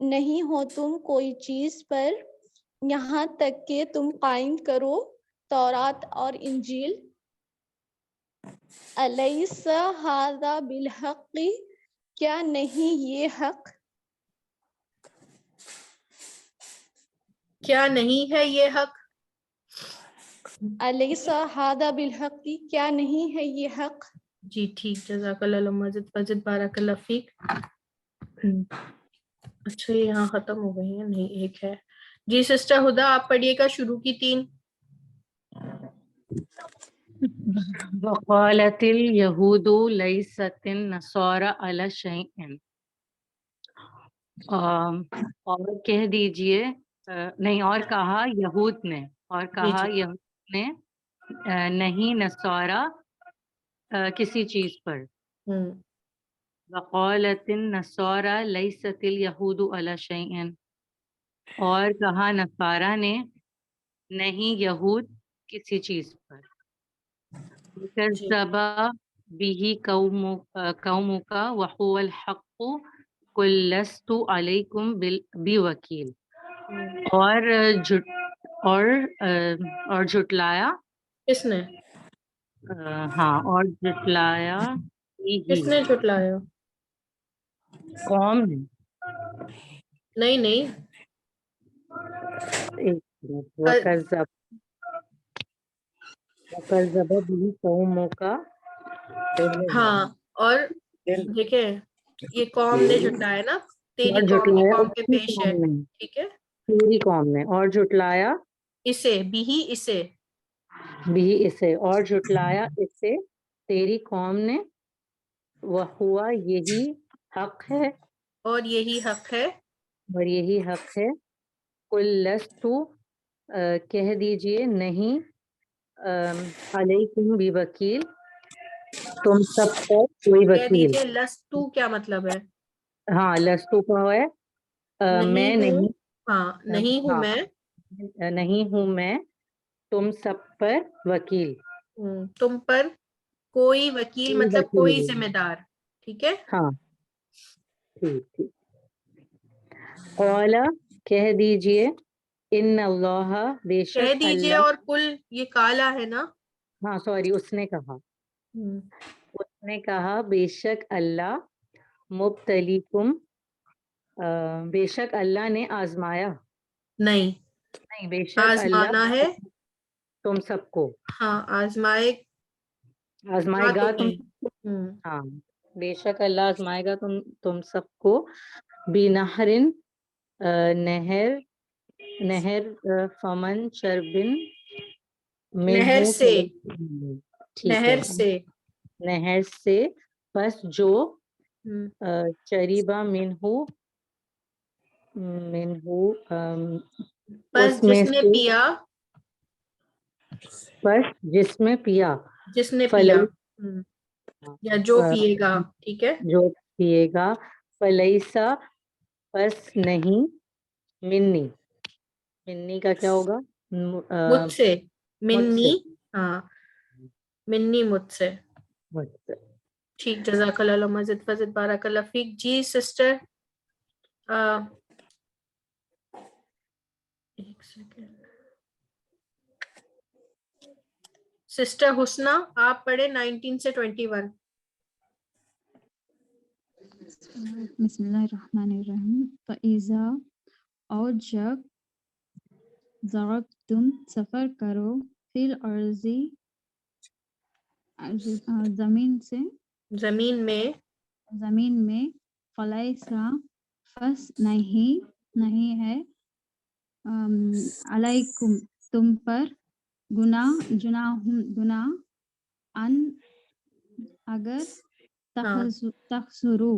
نہیں ہو تم کوئی چیز پر یہاں تک کہ تم قائم کرو تورات اور انجیل الیس ھذا بالحق کیا نہیں یہ حق کیا نہیں ہے یہ حق؟ الیس ھذا بالحق کیا نہیں ہے یہ حق جی ٹھیک، جزاک اللہ مزید فزد بارک اللہ فیک. اچھا یہ یہاں ختم ہو گئی ہے، نہیں ایک ہے. جی سسٹر ہدا آپ پڑھیے گا شروع کی 3. وقالت اليهود ليست النصارى على شيء. اور کہہ دیجئے نہیں، اور کہا یہود نے، اور کہا یہود نے نہیں نصارہ کسی چیز پر. وقالت النصارى ليست اليهود على شيء. اور کہا نصارہ نے نہیں یہود کسی چیز پر. کذب به قومک وهو الحق قل لست علیکم بوکیل. اور جھٹلایا کس نے؟ ہاں، اور جھٹلایا کس نے جھٹلایا؟ قوم نے. نہیں وَكَذَّبَ بِهِ قَوْمُكَ. ہاں، اور دیکھیں یہ قوم نے جھٹلایا نا، تیری قوم کی قوم پہ پیش ہے، ٹھیک ہے، تیری قوم نے. اور جھٹلایا اسے اسے بھی اسے، اور جھٹلایا اسے تیری قوم نے. وَهُوَ یہی حق ہے، اور یہی حق ہے. اور یہی حق ہے. قُل لَسْتُ کہہ دیجئے نہیں علیکم بوکیل تم سب پر کوئی کہہ وکیل. دیجئے لستو کیا مطلب ہے؟ ہاں، لستو کا ہے میں نہیں. ہاں نہیں ہوں میں. نہیں ہوں میں تم سب پر وکیل. تم پر کوئی وکیل مطلب کوئی ذمہ دار، ٹھیک ہے. ہاں ٹھیک. قال کہہ دیجئے ان اللہ بے کہہ شک دیجئے، اللہ. اور کل یہ کالا ہے نا. ہاں سوری، اس نے کہا بے شک اللہ مبتلیکم بے شک اللہ نے آزمایا. نہیں بے شک آزمانا اللہ ہے تم سب کو. ہاں آزمائے گا تم. تمہیں. ہاں بے شک اللہ آزمائے گا تم سب کو. بنہرن نہر فمن شربن نہر منہ سے، ٹھیک ہے، نہر سے نہر سے پس جو چریبا منہ پس اس میں جس نے سے، پیا، پس جس میں پیا، جس نے پیا یا جو پیے گا، ٹھیک ہے، جو پیے گا. فلیسا پس نہیں، منی کا کیا ہوگا؟ مجھ سے، منی، ہاں منی مجھ سے. ٹھیک، جزاک اللہ مزید فزد بارک اللہ فیک. جی سسٹر ایک سیکنڈ، سسٹر حسنہ آپ پڑھے 19 سے 21. بسم اللہ الرحمن الرحیم. فَإِذَا اور جب ضربتم سفر کرو فی الارض زمین میں فلیسا پس نہیں ہے علیکم تم پر گناہ ان اگر تخسرو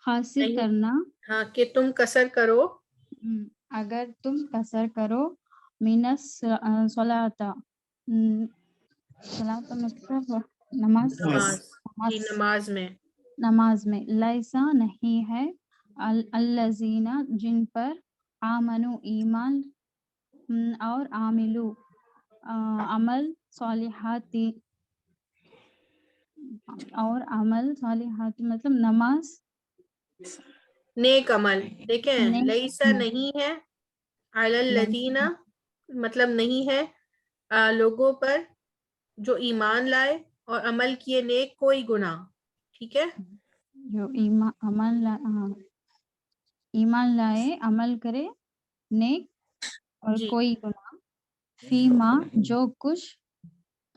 حاصل کرنا، ہاں کہ تم قصر کرو، اگر تم قصر کرو من الصلاۃ مطلب نماز میں لیسا نہیں ہے الذین جن پر آمنو ایمان اور عاملو عمل صالحاتی مطلب نیک عمل. دیکھیں نیک لئیسا نہیں ہے, علی الذین مطلب نہیں ہے لوگوں پر جو ایمان لائے اور عمل کیے نیک کوئی گناہ. ٹھیک ہے, جو ایمان لائے عمل کرے نیک اور جی کوئی گناہ. فیما جو کچھ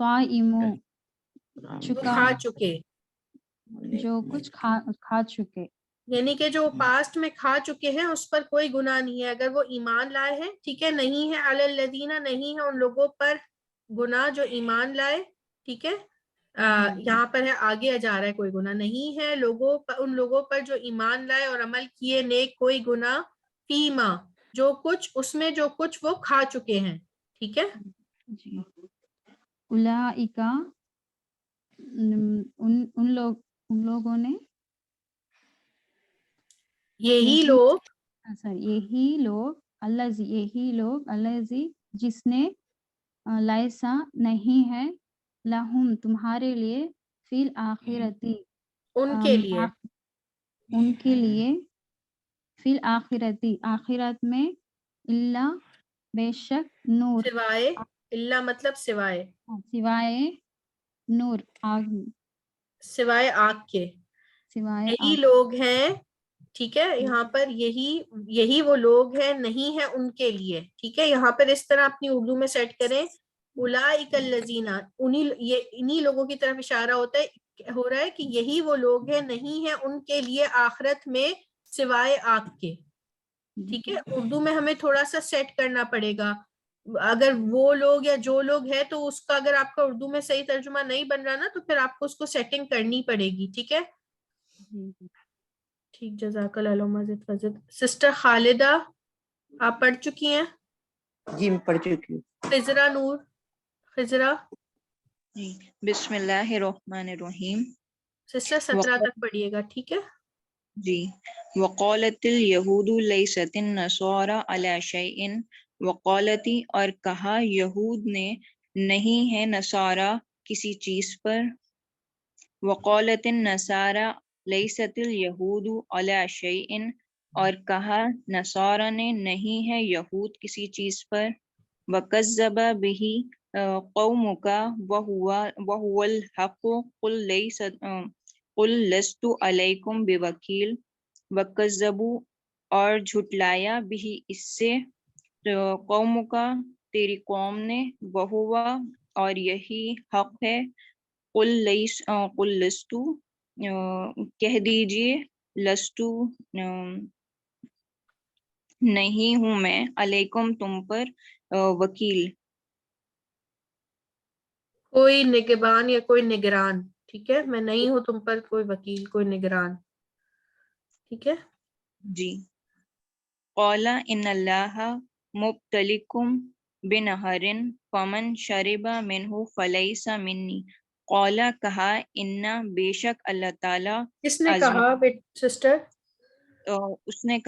طائمو چکا کھا چکے, جو کچھ کھا چکے. یعنی کہ جو پاسٹ میں کھا چکے ہیں اس پر کوئی گناہ نہیں ہے اگر وہ ایمان لائے ہیں. ٹھیک ہے, نہیں ہے علی الذین, نہیں ہے ان لوگوں پر گناہ جو ایمان لائے. ٹھیک ہے, یہاں پر ہے آگے جا رہا ہے کوئی گناہ نہیں ہے لوگوں پر, ان لوگوں پر جو ایمان لائے اور عمل کیے نیک کوئی گناہ. فیما جو کچھ, اس میں جو کچھ وہ کھا چکے ہیں. ٹھیک ہے, جی. اولئک ان لوگوں نے یہی لوگ یہی لوگ الذی جس نے لائسا نہیں ہے لہم تمہارے لیے فی الآخرتی ان کے لیے, ان کے لیے فی الآخرتی آخرت میں الا بے شک نور سوائے, اللہ مطلب سوائے, سوائے نور آگ سوائے آگ کے. سوائے یہی آگ. لوگ ہیں. ٹھیک ہے, یہاں پر یہی وہ لوگ ہیں نہیں ہے ان کے لیے. ٹھیک ہے, یہاں پر اس طرح اپنی اردو میں سیٹ کریں, اولئک الذین, انہی لوگوں کی طرف اشارہ ہو رہا ہے کہ یہی وہ لوگ ہیں نہیں ہے ان کے لیے آخرت میں سوائے آگ کے. ٹھیک ہے, اردو میں ہمیں تھوڑا سا سیٹ کرنا پڑے گا. اگر وہ لوگ یا جو لوگ ہے تو اس کا اگر آپ کا اردو میں صحیح ترجمہ نہیں بن رہا نا تو پھر آپ کو اس کو سیٹنگ کرنی پڑے گی. ٹھیک ہے, ٹھیک, جزاک اللہ مزید فضد. سسٹر خالدہ آپ پڑھ چکی ہیں؟ جی میں پڑھ چکی ہوں. خضرہ نور, خضرہ جی. بسم اللہ الرحمن الرحیم. سسٹر 17 تک پڑھیے گا. ٹھیک ہے جی. وقالت الیہود لیست النصارى علی شیء, وقالتی اور کہا یہود نے نہیں ہے نصارہ کسی چیز پر. وقالت النصارى لیست الیہود علی شیء, اور کہا نصارہ نے نہیں ہے یہود کسی چیز پر. وکذب بہ قومک وہو الحق قل لست علیکم بوکیل. وکذبوا اور جھٹلایا بھی اس سے قوم کا تیری قوم نے, وہوا اور یہی حق ہے. قل لست کہہ دیجئے, لستو نہیں ہوں میں, علیکم تم پر, وکیل کوئی نگبان یا کوئی نگران. ٹھیک ہے, میں نہیں ہوں تم پر کوئی وکیل, کوئی نگران. ٹھیک ہے, جی. قال ان اللہ مبتلیکم بنہر فمن شرب منہ فلیس منی. قال کہا, ان بے شک اللہ تعالی. کس نے کہا سسٹر؟ اس نے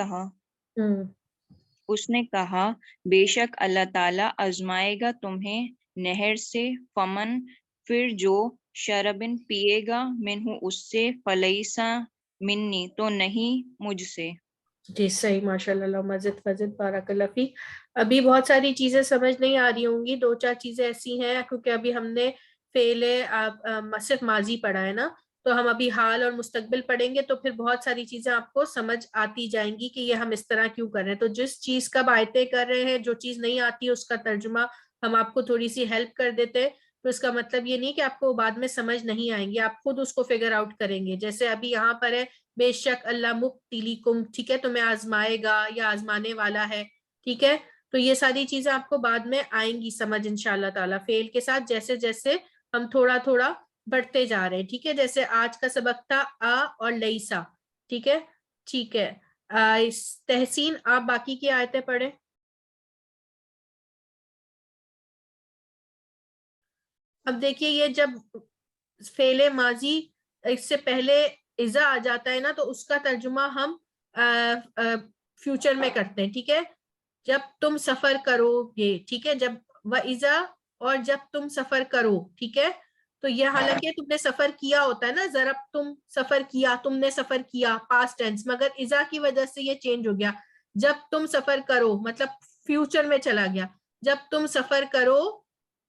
کہا بے شک اللہ تعالی آزمائے گا تمہیں نہر سے. فمن پھر جو شربن پیے گا منہ اس سے, فلیسا منی تو نہیں مجھ سے. جی صحیح, ماشاء اللہ مزید فضد, بارک اللہ فی. ابھی بہت ساری چیزیں سمجھ نہیں آ رہی ہوں گی, 2-4 چیزیں ایسی ہیں کیونکہ ابھی ہم نے فعل صرف ماضی پڑھا ہے نا, تو ہم ابھی حال اور مستقبل پڑھیں گے تو پھر بہت ساری چیزیں آپ کو سمجھ آتی جائیں گی کہ یہ ہم اس طرح کیوں کر رہے ہیں. تو جس چیز کا باتیں کر رہے ہیں, جو چیز نہیں آتی اس کا ترجمہ ہم آپ کو تھوڑی سی ہیلپ کر دیتے ہیں, تو اس کا مطلب یہ نہیں کہ آپ کو بعد میں سمجھ نہیں آئیں گی, آپ خود اس کو فگر آؤٹ کریں گے. جیسے ابھی یہاں پر ہے بے شک اللہ مبتلیکم, ٹھیک ہے, تمہیں آزمائے گا یا آزمانے والا ہے. ٹھیک ہے, تو یہ ساری چیزیں آپ کو بعد میں آئیں گی سمجھ انشاءاللہ تعالیٰ فعل کے ساتھ, جیسے جیسے ہم تھوڑا تھوڑا بڑھتے جا رہے ہیں. ٹھیک ہے, جیسے آج کا سبق تھا آ اور لیسا. ٹھیک ہے, ٹھیک ہے. تحسین آپ باقی کی آیتیں پڑھیں. اب دیکھیے یہ جب فعل ماضی اس سے پہلے اذا آ جاتا ہے نا, تو اس کا ترجمہ ہم فیوچر میں کرتے ہیں. ٹھیک ہے, جب تم سفر کرو گے. ٹھیک ہے, جب وَإِذَا اور جب تم سفر کرو. ٹھیک ہے, تو یہ حالانکہ تم نے سفر کیا ہوتا ہے نا، ضرب تم سفر کیا، تم نے سفر کیا پاسٹ ٹینس، مگر اذا کی وجہ سے یہ چینج ہو گیا. جب تم سفر کرو مطلب فیوچر میں چلا گیا. جب تم سفر کرو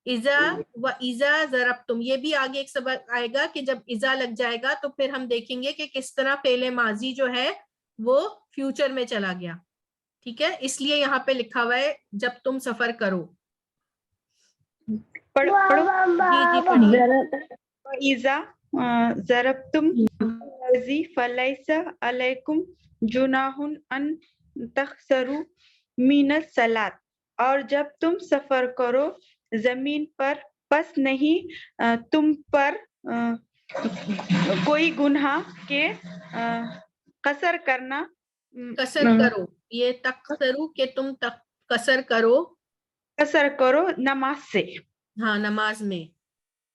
اذا و اذا ضربتم، یہ بھی آگے ایک سبق آئے گا کہ جب اذا لگ جائے گا تو پھر ہم دیکھیں گے کہ کس طرح فعل ماضی جو ہے وہ فیوچر میں چلا گیا. ٹھیک ہے، اس لیے یہاں پہ لکھا ہوا ہے جب تم سفر کرو. پڑھو جی جی پڑھیے. وَإِذَا ضَرَبْتُمْ الَّذِي فَلَيْسَ عَلَيْكُمْ جُنَاحٌ أَن تَقْصُرُوا مِنَ الصَّلَاةِ، اور جب تم سفر کرو زمین پر پس نہیں تم پر کوئی گناہ کہ قصر کرنا. قصر کرو، یہ تقصرو کہ تم قصر کرو. قصر کرو نماز سے. ہاں نماز میں.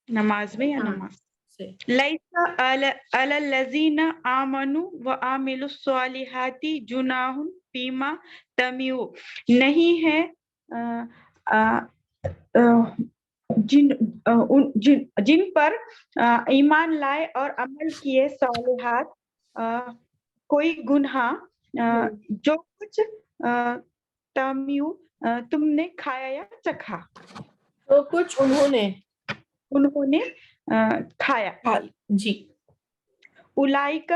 نماز میں یا نماز سے. لیس علی الذین آمنوا وعملوا الصالحات جناح فیما تمیو، نہیں ہے جن پر ایمان لائے اور عمل کیے صالحات کوئی گناہ جو کچھ تمیو تم نے کھایا یا چکھا. جو کچھ انہوں نے کھایا. جی. اولئک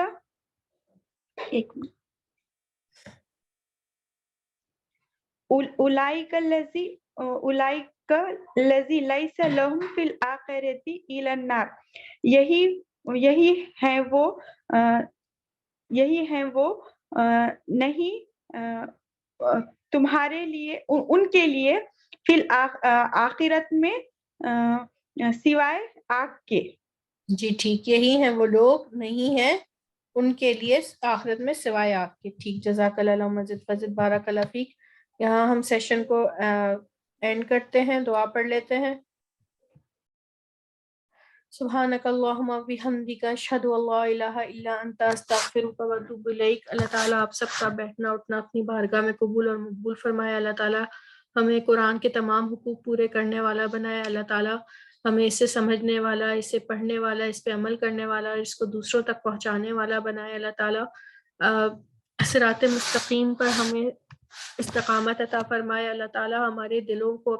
اولئک الذی لیس لہم فی الآخرۃ الا النار، یہی ہیں وہ نہیں تمہارے لیے ان کے لیے فی الآخرت میں سوائے آگ کے. جی ٹھیک، یہی ہیں وہ لوگ نہیں ہیں ان کے لیے آخرت میں سوائے آگ کے. ٹھیک، جزاک اللہ مزید فضل، بارک اللہ فیک. یہاں ہم سیشن کو اینڈ کرتے ہیں، دعا پڑھ لیتے ہیں. سبحانک اللہم و بحمدک اشہد ان لا الہ الا انت استغفرک و اتوب الیک. اللہ تعالیٰ آپ سب کا بیٹھنا اٹھنا اپنی بارگاہ میں قبول اور مقبول فرمائے. اللہ تعالیٰ ہمیں قرآن کے تمام حقوق پورے کرنے والا بنائے. اللہ تعالیٰ ہمیں اسے سمجھنے والا، اسے پڑھنے والا، اس پہ عمل کرنے والا اور اس کو دوسروں تک پہنچانے والا بنائے. اللہ تعالیٰ صراط مستقیم پر ہمیں استقامت عطا فرمائے. اللہ تعالیٰ ہمارے دلوں کو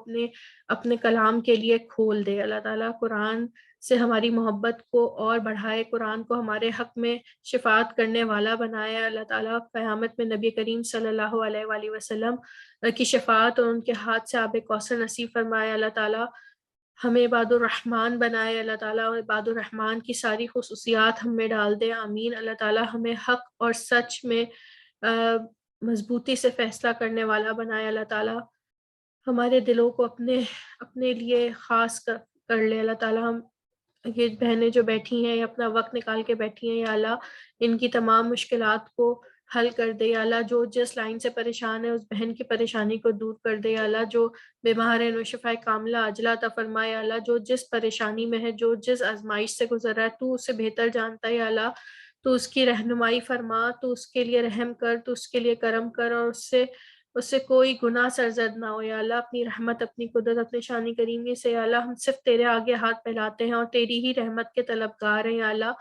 اپنے کلام کے لیے کھول دے. اللہ تعالیٰ قرآن سے ہماری محبت کو اور بڑھائے، قرآن کو ہمارے حق میں شفاعت کرنے والا بنائے. اللہ تعالیٰ قیامت میں نبی کریم صلی اللہ علیہ وآلہ وسلم کی شفاعت اور ان کے ہاتھ سے آب کوثر نصیب فرمائے. اللہ تعالیٰ ہمیں عباد الرحمن بنائے. اللہ تعالیٰ عباد الرحمن کی ساری خصوصیات ہم میں ڈال دے. آمین. اللہ تعالیٰ ہمیں حق اور سچ میں مضبوطی سے فیصلہ کرنے والا بنائے. اللہ تعالیٰ ہمارے دلوں کو اپنے لیے خاص کر لے. اللہ تعالیٰ ہم یہ بہنیں جو بیٹھی ہیں اپنا وقت نکال کے بیٹھی ہیں، یا اللہ ان کی تمام مشکلات کو حل کر دے. یا اللہ جو جس لائن سے پریشان ہے اس بہن کی پریشانی کو دور کر دے. یا اللہ جو بیمار ہے انہیں شفائے کاملہ عاجلہ عطا فرمائے. یا اللہ جو جس پریشانی میں ہے، جو جس آزمائش سے گزر رہا ہے، تو اسے بہتر جانتا ہے. یا اللہ تو اس کی رہنمائی فرما، تو اس کے لیے رحم کر، تو اس کے لیے کرم کر، اور اس سے کوئی گناہ سرزد نہ ہو. یا اللہ اپنی رحمت، اپنی قدرت، اپنی شان کریمی سے یا اللہ ہم صرف تیرے آگے ہاتھ پھیلاتے ہیں اور تیری ہی رحمت کے طلبگار ہیں. یا اللہ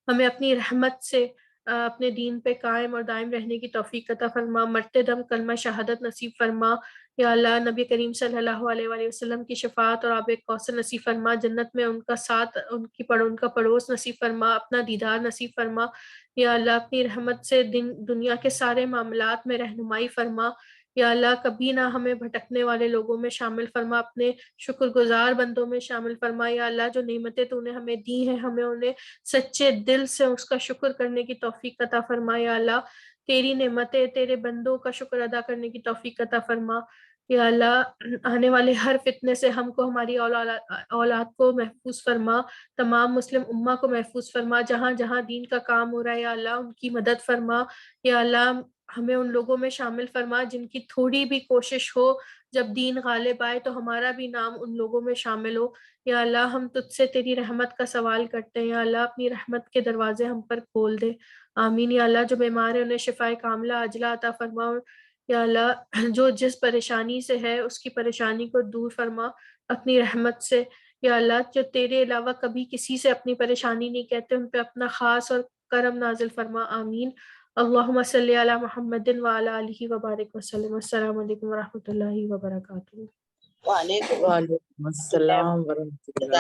ہمیں اپنی رحمت سے اپنے دین پہ قائم اور دائم رہنے کی توفیق عطا فرما. مرتے دم کلمہ شہادت نصیب فرما. یا اللہ نبی کریم صلی اللہ علیہ وآلہ وسلم کی شفاعت اور آب کوثر نصیب فرما. جنت میں ان کا ساتھ، ان کا پڑوس نصیب فرما. اپنا دیدار نصیب فرما. یا اللہ اپنی رحمت سے دنیا کے سارے معاملات میں رہنمائی فرما. یا اللہ کبھی نہ ہمیں بھٹکنے والے لوگوں میں شامل فرما، اپنے شکر گزار بندوں میں شامل فرما. یا اللہ جو نعمتیں تو نے ہمیں دی ہیں، ہمیں انہیں سچے دل سے اس کا شکر کرنے کی توفیق عطا فرما. یا اللہ تیری نعمتیں، تیرے بندوں کا شکر ادا کرنے کی توفیق عطا فرما. یا اللہ آنے والے ہر فتنے سے ہم کو، ہماری اولاد کو محفوظ فرما. تمام مسلم امہ کو محفوظ فرما. جہاں جہاں دین کا کام ہو رہا ہے یا اللہ ان کی مدد فرما. یا اللہ ہمیں ان لوگوں میں شامل فرما جن کی تھوڑی بھی کوشش ہو جب دین غالب آئے تو ہمارا بھی نام ان لوگوں میں شامل ہو. یا اللہ ہم تجھ سے تیری رحمت کا سوال کرتے ہیں. یا اللہ اپنی رحمت کے دروازے ہم پر کھول دے. آمین. یا اللہ جو بیمار ہے انہیں شفائے کاملہ عاجلہ عطا فرما. یا اللہ جو جس پریشانی سے ہے اس کی پریشانی کو دور فرما اپنی رحمت سے. یا اللہ جو تیرے علاوہ کبھی کسی سے اپنی پریشانی نہیں کہتے ان پہ اپنا خاص اور کرم نازل فرما، آمین۔ اللہم صلی علی محمد وعلی آلہ وبارک وسلم۔ السلام علیکم ورحمۃ اللہ وبرکاتہ۔ وعلیکم السلام ورحمۃ اللہ